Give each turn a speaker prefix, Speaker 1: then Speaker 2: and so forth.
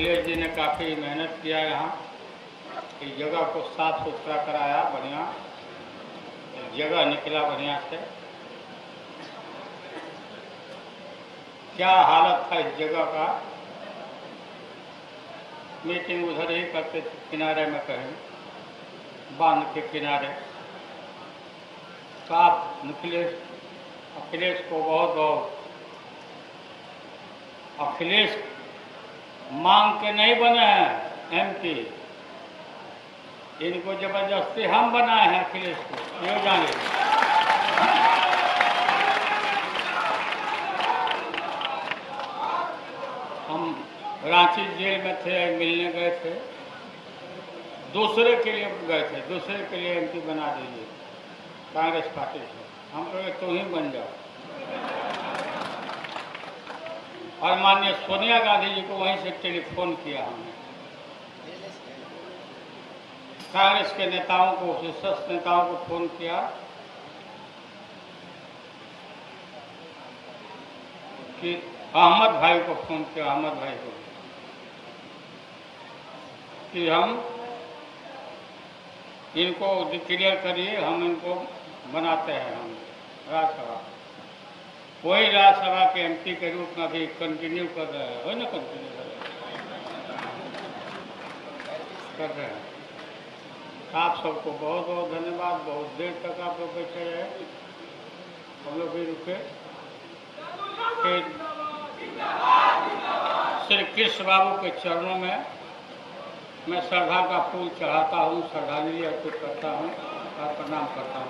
Speaker 1: नीलेश जी ने काफ़ी मेहनत किया यहाँ, इस जगह को साफ सुथरा कराया, बढ़िया जगह निकला बढ़िया से। क्या हालत था इस जगह का, मीटिंग उधर ही करते थे किनारे में, कहीं बांध के किनारे। साफ अखिलेश को बहुत बहुत, अखिलेश मांग के नहीं बने हैं एमपी, इनको जबरदस्ती हम बनाए हैं अखिलेश को, ये जाने। हम रांची जेल में थे, मिलने गए थे, दूसरे के लिए गए थे, दूसरे के लिए एमपी बना दीजिए कांग्रेस पार्टी से। हम कहे तुम ही बन जाओ। और माननीय सोनिया गांधी जी को वहीं से टेलीफोन किया हमने, कांग्रेस के नेताओं को, शीर्षस्थ नेताओं को फोन किया कि अहमद भाई को फोन किया, अहमद भाई को, कि हम इनको डिक्लेयर करिए, हम इनको बनाते हैं हम राज्यसभा। वही राज्यसभा के एमपी के रूप में अभी कंटिन्यू कर रहे हैं, वही ना कंटिन्यू कर रहे हैं। आप सबको बहुत बहुत धन्यवाद। बहुत देर तक आप लोग बैठे रहे, हम लोग भी रुके। फिर श्री कृष्ण बाबू के चरणों में मैं श्रद्धा का फूल चढ़ाता हूँ, श्रद्धांजलि अर्पित करता हूँ और प्रणाम करता हूँ।